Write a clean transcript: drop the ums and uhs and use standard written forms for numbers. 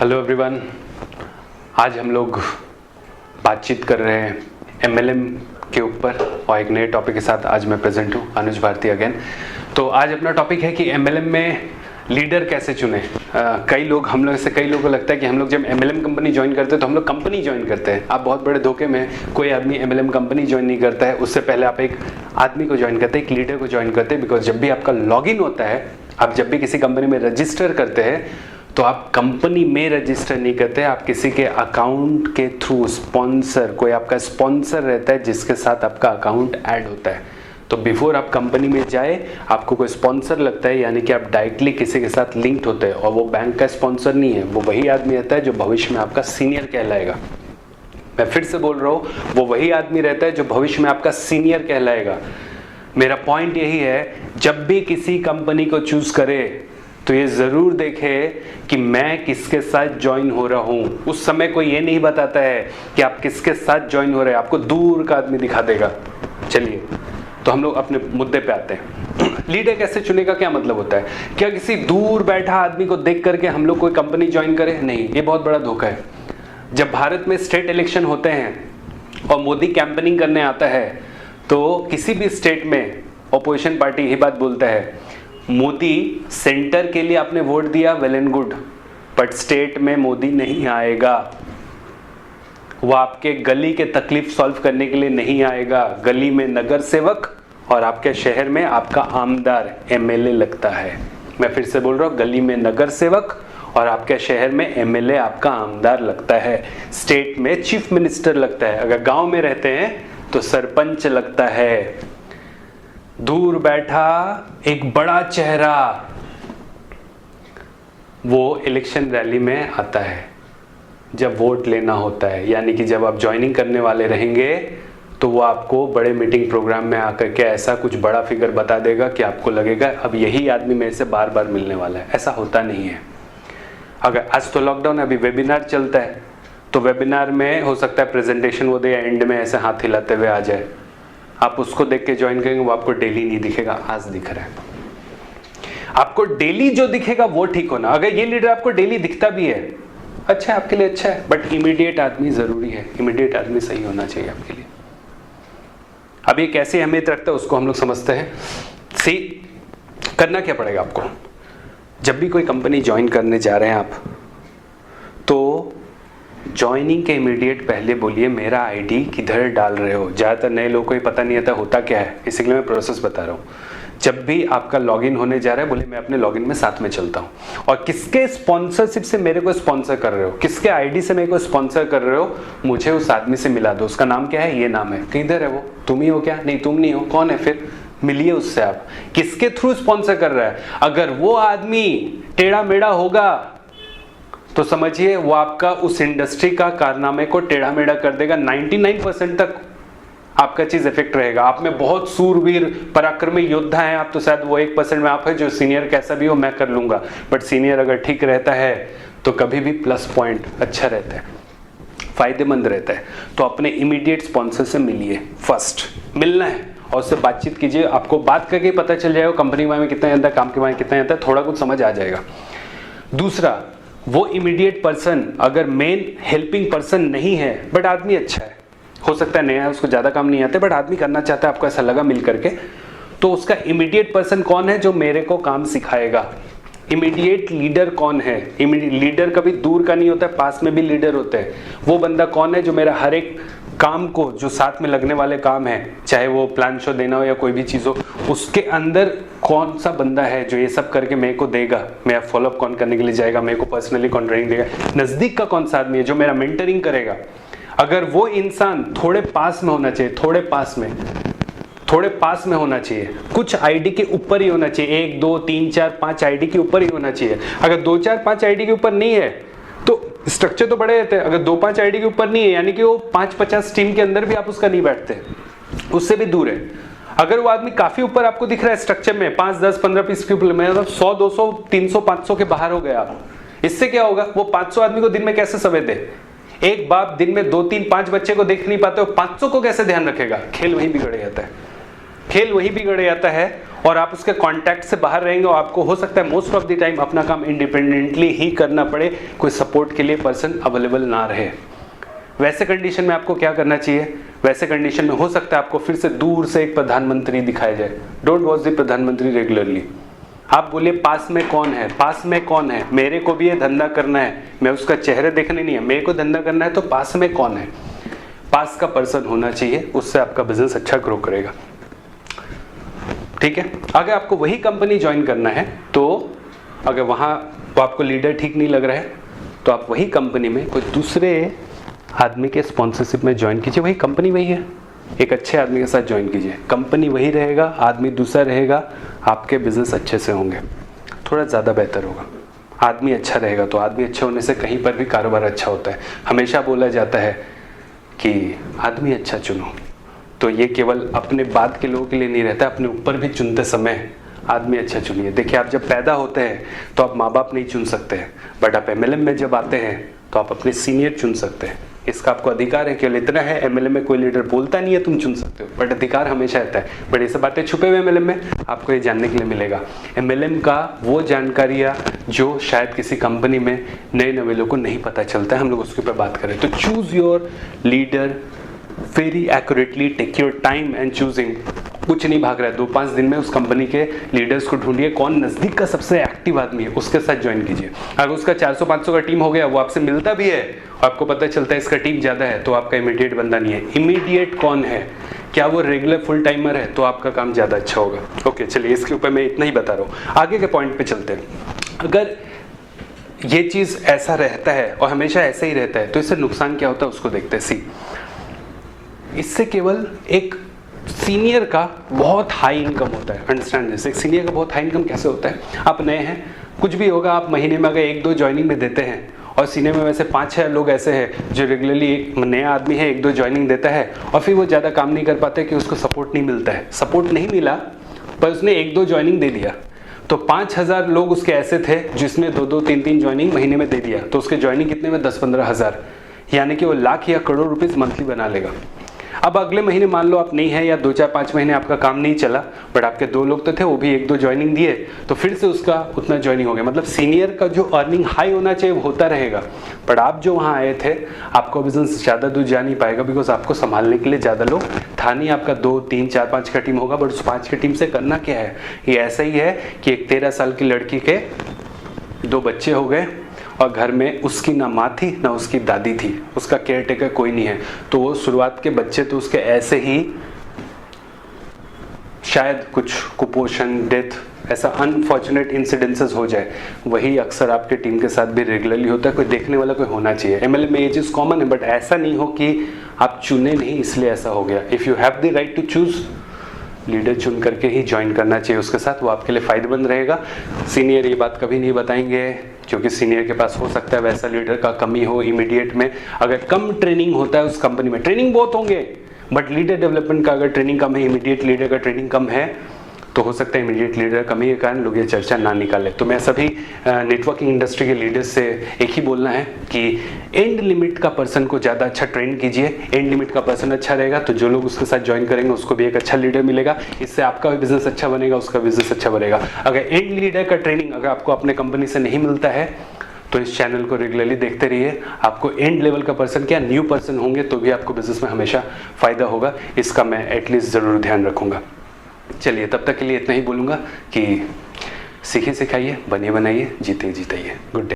Hello everyone. आज हम लोग बातचीत कर रहे हैं एमएलएम के ऊपर और एक नए टॉपिक के साथ आज मैं प्रेजेंट हूँ, अनुज भारती अगेन। तो आज अपना टॉपिक है कि एमएलएम में लीडर कैसे चुने। कई लोगों को लगता है कि हम लोग जब एमएलएम कंपनी ज्वाइन करते हैं तो हम लोग कंपनी ज्वाइन करते हैं। आप बहुत बड़े धोखे में, कोई आदमी एमएलएम कंपनी ज्वाइन नहीं करता है। उससे पहले आप एक आदमी को ज्वाइन करते हैं, एक लीडर को ज्वाइन करते हैं। बिकॉज जब भी आपका लॉगिन होता है, आप जब भी किसी कंपनी में रजिस्टर करते हैं तो आप कंपनी में रजिस्टर नहीं करते, आप किसी के अकाउंट के थ्रू स्पॉन्सर, कोई आपका स्पॉन्सर रहता है जिसके साथ आपका अकाउंट ऐड होता है। तो बिफोर आप कंपनी में जाए आपको कोई स्पॉन्सर लगता है, यानी कि आप डायरेक्टली किसी के साथ लिंक्ड होते हैं। और वो बैंक का स्पॉन्सर नहीं है, वो वही आदमी रहता है जो भविष्य में आपका सीनियर कहलाएगा। मैं फिर से बोल रहा हूँ, वो वही आदमी रहता है जो भविष्य में आपका सीनियर कहलाएगा। मेरा पॉइंट यही है, जब भी किसी कंपनी को चूज करे तो ये जरूर देखे कि मैं किसके साथ ज्वाइन हो रहा हूं। उस समय कोई ये नहीं बताता है कि आप किसके साथ ज्वाइन हो रहे हैं, आपको दूर का आदमी दिखा देगा। चलिए, तो हम लोग अपने मुद्दे पे आते हैं। लीडर कैसे चुने का क्या मतलब होता है? क्या किसी दूर बैठा आदमी को देख करके हम लोग कोई कंपनी ज्वाइन करें? नहीं, ये बहुत बड़ा धोखा है। जब भारत में स्टेट इलेक्शन होते हैं और मोदी कैंपेनिंग करने आता है तो किसी भी स्टेट में ऑपोजिशन पार्टी यही बात बोलता है, मोदी सेंटर के लिए आपने वोट दिया, well and good, but state में मोदी नहीं आएगा। वो आपके गली के तकलीफ सॉल्व करने के लिए नहीं आएगा। गली में नगर सेवक और आपके शहर में आपका आमदार एमएलए लगता है। मैं फिर से बोल रहा हूं, गली में नगर सेवक और आपके शहर में एमएलए आपका आमदार लगता है। स्टेट में चीफ मिनिस्टर लगता है। अगर गांव में रहते हैं तो सरपंच लगता है। दूर बैठा एक बड़ा चेहरा वो इलेक्शन रैली में आता है जब वोट लेना होता है। यानी कि जब आप ज्वाइनिंग करने वाले रहेंगे तो वो आपको बड़े मीटिंग प्रोग्राम में आकर के ऐसा कुछ बड़ा फिगर बता देगा कि आपको लगेगा अब यही आदमी मेरे से बार बार मिलने वाला है। ऐसा होता नहीं है। अगर आज तो लॉकडाउन है, अभी वेबिनार चलता है, तो वेबिनार में हो सकता है प्रेजेंटेशन वो दे, एंड में ऐसे हाथ हिलाते हुए आ जाए। आप उसको देख के ज्वाइन करेंगे, वो आपको डेली नहीं दिखेगा, आज दिख रहा है। आपको डेली जो दिखेगा वो ठीक होना। अगर ये लीडर आपको डेली दिखता भी है, अच्छा है, आपके लिए अच्छा है, बट इमीडिएट आदमी जरूरी है। इमीडिएट आदमी सही होना चाहिए आपके लिए। अब ये कैसे अहमियत रखता है उसको हम लोग समझते हैं। सी, करना क्या पड़ेगा आपको? जब भी कोई कंपनी ज्वाइन करने जा रहे हैं आप, तो ज्वाइनिंग के इमीडिएट पहले बोलिए मेरा आईडी किधर डाल रहे हो। ज़्यादातर नए लोगों को ही पता नहीं आता होता क्या है, इसीलिए मैं प्रोसेस बता रहा हूँ। जब भी आपका लॉगिन होने जा रहा है, बोले मैं अपने लॉगिन में साथ में चलता हूँ। और किसके स्पॉन्सरशिप से मेरे को स्पॉन्सर कर रहे हो, किसके आईडी से मेरे को स्पॉन्सर कर रहे हो, मुझे उस आदमी से मिला दो। उसका नाम क्या है? ये नाम है। किधर है वो? तुम ही हो क्या? नहीं, तुम नहीं हो। कौन है फिर? मिलिए उससे। आप किसके थ्रू स्पॉन्सर कर रहा है? अगर वो आदमी टेढ़ा मेढ़ा होगा तो समझिए वो आपका उस इंडस्ट्री का कारनामे को टेढ़ा मेढ़ा कर देगा। 99% तक आपका चीज इफेक्ट रहेगा। आप में बहुत सूरवीर पराक्रमी योद्धा हैं आप, तो शायद वो 1% में आप है जो सीनियर कैसा भी हो मैं कर लूंगा। बट सीनियर अगर ठीक रहता है तो कभी भी प्लस पॉइंट अच्छा रहता है, फायदेमंद रहता है। तो अपने इमीडिएट स्पॉन्सर से मिलिए। फर्स्ट मिलना है और उससे बातचीत कीजिए। आपको बात करके पता चल जाएगा कंपनी में कितना आता है, काम के बारे में कितना आता है, थोड़ा कुछ समझ आ जाएगा। दूसरा, वो इमीडिएट पर्सन अगर मेन हेल्पिंग पर्सन नहीं है, बट आदमी अच्छा है, हो सकता है नया है, उसको ज्यादा काम नहीं आते, बट आदमी करना चाहता है, आपको ऐसा लगा मिल करके, तो उसका इमीडिएट पर्सन कौन है जो मेरे को काम सिखाएगा? इमीडिएट लीडर कौन है? लीडर कभी दूर का नहीं होता है, पास में भी लीडर होते हैं। वो बंदा कौन है जो मेरा हर एक काम को, जो साथ में लगने वाले काम है, चाहे वो प्लान शो देना हो या कोई भी चीज हो, उसके अंदर कौन सा बंदा है जो ये सब करके मेरे को देगा? मेरा फॉलोअप कौन करने के लिए जाएगा? मेरे को पर्सनली कौन ट्रेनिंग देगा? नजदीक का कौन सा आदमी है जो मेरा मेंटरिंग करेगा? अगर वो इंसान थोड़े पास में होना चाहिए, थोड़े पास में होना चाहिए, कुछ आईडी के ऊपर ही होना चाहिए, 1 2 3 4 5 आईडी के ऊपर ही होना चाहिए। अगर 2 4 5 आईडी के ऊपर नहीं है तो स्ट्रक्चर तो बड़े रहते हैं। अगर 2 5 आईडी के ऊपर नहीं है, यानी कि वो 5-50 टीम के अंदर भी आप उसका नहीं बैठते, उससे भी दूर है। अगर वो आदमी काफी ऊपर आपको दिख रहा है स्ट्रक्चर में, 5 10 15 20 के ऊपर, मतलब 100 200 300 500 के बाहर हो गए आप, इससे क्या होगा? वो 500 आदमी को दिन में कैसे समय दे? एक बाप दिन में 2 3 5 बच्चे को देख नहीं पाते, 500 को कैसे ध्यान रखेगा? खेल वहीं बिगड़ जाता है। और आप उसके कांटेक्ट से बाहर रहेंगे और आपको हो सकता है मोस्ट ऑफ द टाइम अपना काम इंडिपेंडेंटली ही करना पड़े, कोई सपोर्ट के लिए पर्सन अवेलेबल ना रहे। वैसे कंडीशन में आपको क्या करना चाहिए? वैसे कंडीशन में हो सकता है आपको फिर से दूर से एक प्रधानमंत्री दिखाया जाए। डोंट वॉच द प्रधानमंत्री रेगुलरली। आप बोलिए पास में कौन है, पास में कौन है, मेरे को भी ये धंधा करना है, मैं उसका चेहरे देखने नहीं है, मेरे को धंधा करना है, तो पास में कौन है? पास का पर्सन होना चाहिए, उससे आपका बिजनेस अच्छा ग्रो करेगा। ठीक है। अगर आपको वही कंपनी ज्वाइन करना है तो अगर वहां तो आपको लीडर ठीक नहीं लग रहा है तो आप वही कंपनी में कोई दूसरे आदमी के स्पॉन्सरशिप में ज्वाइन कीजिए। वही कंपनी वही है, एक अच्छे आदमी के साथ ज्वाइन कीजिए। कंपनी वही रहेगा, आदमी दूसरा रहेगा, आपके बिजनेस अच्छे से होंगे, थोड़ा ज़्यादा बेहतर होगा। आदमी अच्छा रहेगा तो आदमी अच्छे होने से कहीं पर भी कारोबार अच्छा होता है। हमेशा बोला जाता है कि आदमी अच्छा चुनो, तो ये केवल अपने बाद के लोगों के लिए नहीं रहता, अपने ऊपर भी चुनते समय आदमी अच्छा चुनिए। देखिए, आप जब पैदा होते हैं तो आप माँ बाप नहीं चुन सकते हैं, बट आप एमएलएम में जब आते हैं तो आप अपने सीनियर चुन सकते हैं। इसका आपको अधिकार है। केवल इतना है, एमएलएम में कोई लीडर बोलता नहीं है तुम चुन सकते हो, बट अधिकार हमेशा रहता है। बट ये सब बातें छुपे हुए एमएलएम में आपको ये जानने के लिए मिलेगा। एमएलएम का वो जानकारियाँ जो शायद किसी कंपनी में नए नए लोगों को नहीं पता चलता है, हम लोग उसके ऊपर बात करें। तो choose your leader very accurately, take your time and choosing. कुछ नहीं भाग रहा है, 2-5 दिन में उस कंपनी के लीडर्स को ढूंढिए, कौन नजदीक का सबसे एक्टिव आदमी है, उसके साथ ज्वाइन कीजिए। अगर उसका 400-500 का टीम हो गया, वो आपसे मिलता भी है और आपको पता चलता है इसका टीम ज्यादा है, तो आपका इमीडिएट बंदा नहीं है। इमीडिएट कौन है, क्या वो रेगुलर फुल टाइमर है, तो आपका काम ज्यादा अच्छा होगा। ओके, चलिए इसके ऊपर मैं इतना ही बता रहा हूँ, आगे के पॉइंट पे चलते हैं। अगर ये चीज ऐसा रहता है और हमेशा ऐसे ही रहता है तो इससे नुकसान क्या होता है उसको देखते हैं। इससे केवल एक सीनियर का बहुत हाई इनकम होता है। Understand this. एक सीनियर का बहुत हाई इनकम कैसे होता है? आप नए हैं, कुछ भी होगा, आप महीने में अगर 1-2 ज्वाइनिंग में देते हैं और सीनियर में वैसे 5-6 लोग ऐसे हैं जो रेगुलरली, एक नया आदमी है 1-2 ज्वाइनिंग देता है और फिर वो ज़्यादा काम नहीं कर पाते कि उसको सपोर्ट नहीं मिलता है। सपोर्ट नहीं मिला पर उसने 1-2 ज्वाइनिंग दे दिया, तो 5000 लोग उसके ऐसे थे जिसने 2-2, 3-3 ज्वाइनिंग महीने में दे दिया, तो उसके ज्वाइनिंग कितने में? 10-15 हज़ार, यानी कि वो लाख या करोड़ रुपीज़ मंथली बना लेगा। अब अगले महीने मान लो आप नहीं है या 2-4-5 महीने आपका काम नहीं चला, बट आपके 2 लोग तो थे, वो भी 1-2 ज्वाइनिंग दिए, तो फिर से उसका उतना ज्वाइनिंग हो गया। मतलब सीनियर का जो अर्निंग हाई होना चाहिए वो होता रहेगा, बट आप जो वहाँ आए थे आपको बिजनेस ज़्यादा दूर जा नहीं पाएगा, बिकॉज आपको संभालने के लिए ज़्यादा लोग था नहीं। आपका 2, 3, 4, 5 का टीम होगा, बट उस 5 की टीम से करना क्या है? ये ऐसा ही है कि एक 13 साल की लड़की के 2 बच्चे हो गए और घर में उसकी ना माँ थी ना उसकी दादी थी, उसका केयर टेकर कोई नहीं है, तो वो शुरुआत के बच्चे तो उसके ऐसे ही शायद कुछ कुपोषण, डेथ, ऐसा अनफॉर्चुनेट इंसिडेंसेस हो जाए। वही अक्सर आपके टीम के साथ भी रेगुलरली होता है। कोई देखने वाला कोई होना चाहिए। एमएलए में ये चीज़ कॉमन है, बट ऐसा नहीं हो कि आप चुने नहीं इसलिए ऐसा हो गया। If you have the right to choose, leader चुन करके ही ज्वाइन करना चाहिए उसके साथ, वो आपके लिए फायदेमंद रहेगा। सीनियर ये बात कभी नहीं बताएंगे क्योंकि सीनियर के पास हो सकता है वैसा लीडर का कमी हो इमीडिएट में। अगर कम ट्रेनिंग होता है उस कंपनी में, ट्रेनिंग बहुत होंगे बट लीडर डेवलपमेंट का अगर ट्रेनिंग कम है, इमीडिएट लीडर का ट्रेनिंग कम है, तो हो सकता है इमीडिएट लीडर कमी के कारण लोग ये चर्चा ना निकाले। तो मैं सभी नेटवर्किंग इंडस्ट्री के लीडर्स से एक ही बोलना है कि एंड लिमिट का पर्सन को ज़्यादा अच्छा ट्रेन कीजिए। एंड लिमिट का पर्सन अच्छा रहेगा तो जो लोग उसके साथ ज्वाइन करेंगे उसको भी एक अच्छा लीडर मिलेगा, इससे आपका भी बिजनेस अच्छा बनेगा, उसका बिजनेस अच्छा बनेगा। अगर एंड लीडर का ट्रेनिंग अगर आपको अपने कंपनी से नहीं मिलता है तो इस चैनल को रेगुलरली देखते रहिए। आपको एंड लेवल का पर्सन क्या, न्यू पर्सन होंगे तो भी आपको बिजनेस में हमेशा फायदा होगा। इसका मैं एटलीस्ट ज़रूर ध्यान रखूँगा। चलिए, तब तक के लिए इतना ही बोलूँगा कि सीखिए सिखाइए, बनिए बनाइए, जीते जीताइए। Good day.